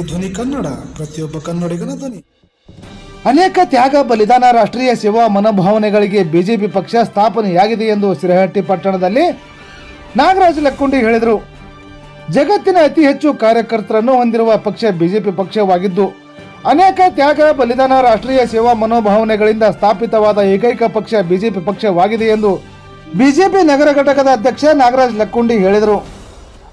BJP ಧ್ವನಿ ಕನ್ನಡ, ಪ್ರತಿಯೊಬ್ಬ ಕನ್ನಡಿಗನ ಧ್ವನಿ. ಅನೇಕ ತ್ಯಾಗ ಬಲಿದಾನ ರಾಷ್ಟ್ರೀಯ ಸೇವಾ ಮನೋಭಾವನೆಗಳಿಗೆ ಬಿಜೆಪಿ ಪಕ್ಷ ಸ್ಥಾಪನೆಯಾಗಿದೆ ಎಂದು ಶಿರಹಟ್ಟಿ ಪಟ್ಟಣದಲ್ಲಿ ನಾಗರಾಜ್ ಲಕ್ಕುಂಡಿ ಹೇಳಿದರು. ಜಗತ್ತಿನ ಅತಿ ಹೆಚ್ಚು ಕಾರ್ಯಕರ್ತರನ್ನು ಹೊಂದಿರುವ ಪಕ್ಷ ಬಿಜೆಪಿ ಪಕ್ಷವಾಗಿದ್ದು, ಅನೇಕ ತ್ಯಾಗ ಬಲಿದಾನ ರಾಷ್ಟ್ರೀಯ ಸೇವಾ ಮನೋಭಾವನೆಗಳಿಂದ ಸ್ಥಾಪಿತವಾದ ಏಕೈಕ ಪಕ್ಷ ಬಿಜೆಪಿ ಪಕ್ಷವಾಗಿದೆ ಎಂದು ಬಿಜೆಪಿ ನಗರ ಘಟಕದ ಅಧ್ಯಕ್ಷ ನಾಗರಾಜ್ ಲಕ್ಕುಂಡಿ ಹೇಳಿದರು.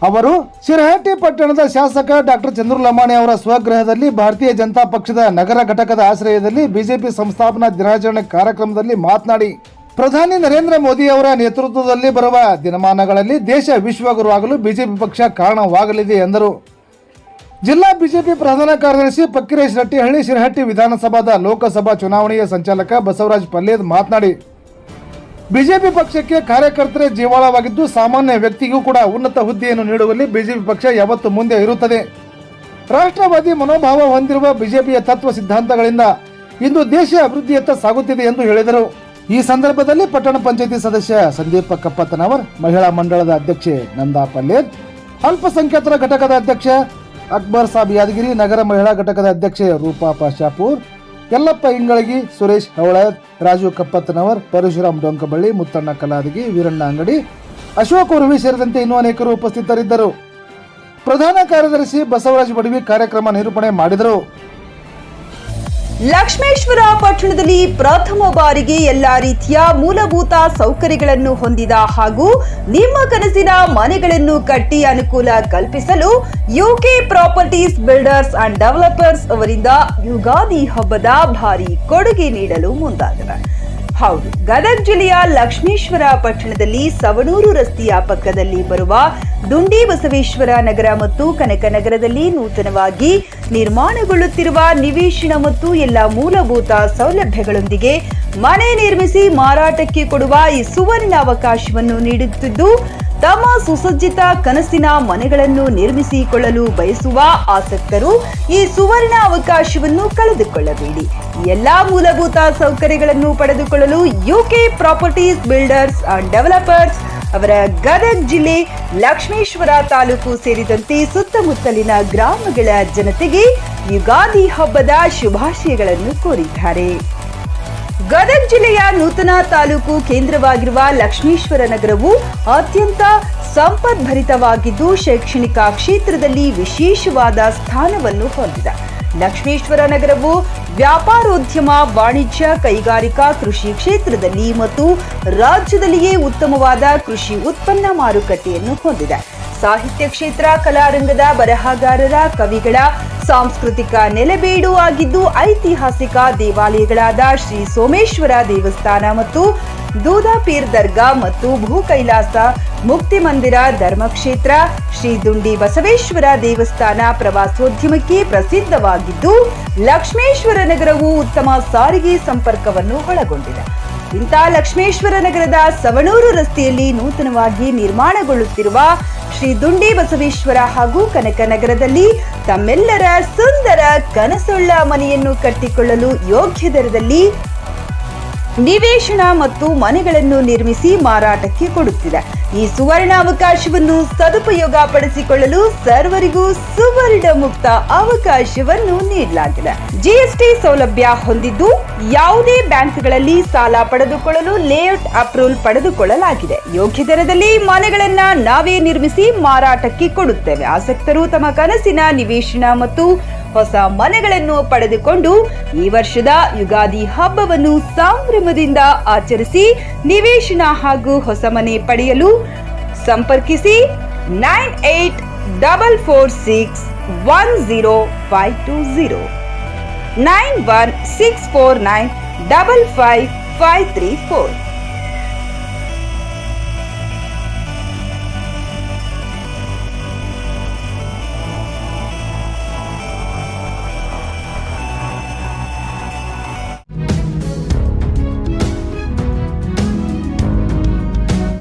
ಅವರು ಶಿರಹಟ್ಟಿ ಪಟ್ಟಣದ ಶಾಸಕ ಡಾಕ್ಟರ್ ಚಂದ್ರು ಲಮಾಣಿ ಅವರ ಸ್ವಗೃಹದಲ್ಲಿ ಭಾರತೀಯ ಜನತಾ ಪಕ್ಷದ ನಗರ ಘಟಕದ ಆಶ್ರಯದಲ್ಲಿ ಬಿಜೆಪಿ ಸಂಸ್ಥಾಪನಾ ದಿನಾಚರಣೆ ಕಾರ್ಯಕ್ರಮದಲ್ಲಿ ಮಾತನಾಡಿ, ಪ್ರಧಾನಿ ನರೇಂದ್ರ ಮೋದಿ ಅವರ ನೇತೃತ್ವದಲ್ಲಿ ಬರುವ ದಿನಮಾನಗಳಲ್ಲಿ ದೇಶ ವಿಶ್ವಗುರು ಆಗಲು ಬಿಜೆಪಿ ಪಕ್ಷ ಕಾರಣವಾಗಲಿದೆ ಎಂದರು. ಜಿಲ್ಲಾ ಬಿಜೆಪಿ ಪ್ರಧಾನ ಕಾರ್ಯದರ್ಶಿ ಫಕ್ಕೀರೇಶ್ ರಟ್ಟಿಹಳ್ಳಿ, ಶಿರಹಟ್ಟಿ ವಿಧಾನಸಭಾದ ಲೋಕಸಭಾ ಚುನಾವಣೆಯ ಸಂಚಾಲಕ ಬಸವರಾಜ್ ಪಲ್ಲೇದ್ ಮಾತನಾಡಿ, ಬಿಜೆಪಿ ಪಕ್ಷಕ್ಕೆ ಕಾರ್ಯಕರ್ತರೇ ಜೀವಾಳವಾಗಿದ್ದು, ಸಾಮಾನ್ಯ ವ್ಯಕ್ತಿಗೂ ಕೂಡ ಉನ್ನತ ಹುದ್ದೆಯನ್ನು ನೀಡುವಲ್ಲಿ ಬಿಜೆಪಿ ಪಕ್ಷ ಯಾವತ್ತು ಮುಂದೆ ಇರುತ್ತದೆ. ರಾಷ್ಟ್ರವಾದಿ ಮನೋಭಾವ ಹೊಂದಿರುವ ಬಿಜೆಪಿಯ ತತ್ವ ಸಿದ್ಧಾಂತಗಳಿಂದ ಇಂದು ದೇಶ ಅಭಿವೃದ್ಧಿಯತ್ತ ಸಾಗುತ್ತಿದೆ ಎಂದು ಹೇಳಿದರು. ಈ ಸಂದರ್ಭದಲ್ಲಿ ಪಟ್ಟಣ ಪಂಚಾಯತಿ ಸದಸ್ಯ ಸಂದೀಪ ಕಪ್ಪತ್ತನವರ್, ಮಹಿಳಾ ಮಂಡಳದ ಅಧ್ಯಕ್ಷೆ ನಂದಾ ಪಲ್ಲೇದ್, ಅಲ್ಪಸಂಖ್ಯಾತರ ಘಟಕದ ಅಧ್ಯಕ್ಷ ಅಕ್ಬರ್ ಸಾಬ್ ಯಾದಗಿರಿ, ನಗರ ಮಹಿಳಾ ಘಟಕದ ಅಧ್ಯಕ್ಷೆ ರೂಪಾ ಪಾಶಾಪುರ್, ಯಲ್ಲಪ್ಪ ಇಂಗಳಗಿ, ಸುರೇಶ್ ಹವಳದ್, ರಾಜು ಕಪ್ಪತ್ತನವರ್, ಪರಶುರಾಮ್ ಡೊಂಕಬಳ್ಳಿ, ಮುತ್ತಣ್ಣ ಕಲಾದಗಿ, ವೀರಣ್ಣ ಅಂಗಡಿ, ಅಶೋಕ್ ಉರ್ವಿ ಸೇರಿದಂತೆ ಇನ್ನೂ ಅನೇಕರು ಉಪಸ್ಥಿತರಿದ್ದರು. ಪ್ರಧಾನ ಕಾರ್ಯದರ್ಶಿ ಬಸವರಾಜ್ ಬಡವಿ ಕಾರ್ಯಕ್ರಮ ನಿರೂಪಣೆ ಮಾಡಿದರು. ಲಕ್ಷ್ಮೇಶ್ವರ ಪಟ್ಟಣದಲ್ಲಿ ಪ್ರಥಮ ಬಾರಿಗೆ ಎಲ್ಲಾ ರೀತಿಯ ಮೂಲಭೂತ ಸೌಕರ್ಯಗಳನ್ನು ಹೊಂದಿದ ಹಾಗೂ ನಿಮ್ಮ ಕನಸಿನ ಮನೆಗಳನ್ನು ಕಟ್ಟಿ ಅನುಕೂಲ ಕಲ್ಪಿಸಲು UK properties builders and developers ಅವರಿಂದ ಯುಗಾದಿ ಹಬ್ಬದ ಭಾರಿ ಕೊಡುಗೆ ನೀಡಲು ಮುಂದಾಗಿವೆ. ಹೌದು, ಗದಗ ಜಿಲ್ಲೆಯ ಲಕ್ಷ್ಮೇಶ್ವರ ಪಟ್ಟಣದಲ್ಲಿ ಸವಣೂರು ರಸ್ತೆಯ ಪಕ್ಕದಲ್ಲಿ ಬರುವ ದುಂಡಿ ಬಸವೇಶ್ವರ ನಗರ ಮತ್ತು ಕನಕನಗರದಲ್ಲಿ ನೂತನವಾಗಿ ನಿರ್ಮಾಣಗೊಳ್ಳುತ್ತಿರುವ ನಿವೇಶನ ಮತ್ತು ಎಲ್ಲ ಮೂಲಭೂತ ಸೌಲಭ್ಯಗಳೊಂದಿಗೆ ಮನೆ ನಿರ್ಮಿಸಿ ಮಾರಾಟಕ್ಕೆ ಕೊಡುವ ಈ ಸುವರ್ಣ ಅವಕಾಶವನ್ನು ನೀಡುತ್ತಿದ್ದು, ತಮ್ಮ ಸುಸಜ್ಜಿತ ಕನಸಿನ ಮನೆಗಳನ್ನು ನಿರ್ಮಿಸಿಕೊಳ್ಳಲು ಬಯಸುವ ಆಸಕ್ತರು ಈ ಸುವರ್ಣ ಅವಕಾಶವನ್ನು ಕಳೆದುಕೊಳ್ಳಬೇಡಿ. ಎಲ್ಲಾ ಮೂಲಭೂತ ಸೌಕರ್ಯಗಳನ್ನು ಪಡೆದುಕೊಳ್ಳಲು UK properties builders and developers ಅವರ ಗದಗ ಜಿಲ್ಲೆ ಲಕ್ಷ್ಮೇಶ್ವರ ತಾಲೂಕು ಸೇರಿದಂತೆ ಸುತ್ತಮುತ್ತಲಿನ ಗ್ರಾಮಗಳ ಜನತೆಗೆ ಯುಗಾದಿ ಹಬ್ಬದ ಶುಭಾಶಯಗಳನ್ನು ಕೋರಿದ್ದಾರೆ. ಗದಗ ಜಿಲ್ಲೆಯ ನೂತನ ತಾಲೂಕು ಕೇಂದ್ರವಾಗಿರುವ ಲಕ್ಷ್ಮೇಶ್ವರ ನಗರವು ಅತ್ಯಂತ ಸಂಪದ್ಭರಿತವಾಗಿದ್ದು, ಶೈಕ್ಷಣಿಕ ಕ್ಷೇತ್ರದಲ್ಲಿ ವಿಶೇಷವಾದ ಸ್ಥಾನವನ್ನು ಹೊಂದಿದೆ. ಲಕ್ಷ್ಮೇಶ್ವರ ನಗರವು ವ್ಯಾಪಾರೋದ್ಯಮ, ವಾಣಿಜ್ಯ, ಕೈಗಾರಿಕಾ, ಕೃಷಿ ಕ್ಷೇತ್ರದಲ್ಲಿ ಮತ್ತು ರಾಜ್ಯದಲ್ಲಿಯೇ ಉತ್ತಮವಾದ ಕೃಷಿ ಉತ್ಪನ್ನ ಮಾರುಕಟ್ಟೆಯನ್ನು ಹೊಂದಿದೆ. ಸಾಹಿತ್ಯ ಕ್ಷೇತ್ರ, ಕಲಾರಂಗದ ಬರಹಗಾರರ, ಕವಿಗಳ ಸಾಂಸ್ಕೃತಿಕ ನೆಲೆಬೇಡು ಆಗಿದ್ದು, ಐತಿಹಾಸಿಕ ದೇವಾಲಯಗಳಾದ ಶ್ರೀ ಸೋಮೇಶ್ವರ ದೇವಸ್ಥಾನ ಮತ್ತು ದೂದಾಪೀರ್ ದರ್ಗಾ ಮತ್ತು ಭೂ ಕೈಲಾಸ ಮುಕ್ತಿ ಮಂದಿರ ಧರ್ಮಕ್ಷೇತ್ರ, ಶ್ರೀ ದುಂಡಿ ಬಸವೇಶ್ವರ ದೇವಸ್ಥಾನ ಪ್ರವಾಸೋದ್ಯಮಕ್ಕೆ ಪ್ರಸಿದ್ಧವಾಗಿದ್ದು, ಲಕ್ಷ್ಮೇಶ್ವರ ನಗರವು ಉತ್ತಮ ಸಾರಿಗೆ ಸಂಪರ್ಕವನ್ನು ಒಳಗೊಂಡಿದೆ. ಇಂಥ ಲಕ್ಷ್ಮೇಶ್ವರ ನಗರದ ಸವಣೂರು ರಸ್ತೆಯಲ್ಲಿ ನೂತನವಾಗಿ ನಿರ್ಮಾಣಗೊಳ್ಳುತ್ತಿರುವ ಶ್ರೀ ದುಂಡಿ ಬಸವೇಶ್ವರ ಹಾಗೂ ಕನಕನಗರದಲ್ಲಿ ತಮ್ಮೆಲ್ಲರ ಸುಂದರ ಕನಸುಳ್ಳ ಮನೆಯನ್ನು ಕಟ್ಟಿಕೊಳ್ಳಲು ಯೋಗ್ಯ ದರದಲ್ಲಿ ನಿವೇಶನ ಮತ್ತು ಮನೆಗಳನ್ನು ನಿರ್ಮಿಸಿ ಮಾರಾಟಕ್ಕೆ ಕೊಡುತ್ತಿದೆ. ಈ ಸುವರ್ಣ ಅವಕಾಶವನ್ನು ಸದುಪಯೋಗ ಪಡಿಸಿಕೊಳ್ಳಲು ಸರ್ವರಿಗೂ ಸುವರ್ಣ ಮುಕ್ತ ಅವಕಾಶವನ್ನು ನೀಡಲಾಗಿದೆ. ಜಿಎಸ್ಟಿ ಸೌಲಭ್ಯ ಹೊಂದಿದ್ದು, ಯಾವುದೇ ಬ್ಯಾಂಕ್ಗಳಲ್ಲಿ ಸಾಲ ಪಡೆದುಕೊಳ್ಳಲು ಲೇಔಟ್ ಅಪ್ರೂವಲ್ ಪಡೆದುಕೊಳ್ಳಲಾಗಿದೆ. ಯೋಗ್ಯ ದರದಲ್ಲಿ ಮನೆಗಳನ್ನ ನಾವೇ ನಿರ್ಮಿಸಿ ಮಾರಾಟಕ್ಕೆ ಕೊಡುತ್ತೇವೆ. ಆಸಕ್ತರು ತಮ್ಮ ಕನಸಿನ ನಿವೇಶನ ಮತ್ತು ಹೊಸ ಮನೆಗಳನ್ನು ಪಡೆದುಕೊಂಡು ಈ ವರ್ಷದ ಯುಗಾದಿ ಹಬ್ಬವನ್ನು ಸಂಭ್ರಮದಿಂದ ಆಚರಿಸಿ ನಿವೇಶನ ಹಾಗೂ ಹೊಸ ಮನೆ ಪಡೆಯಲು ಸಂಪರ್ಕಿಸಿ 9844610520 9164955534.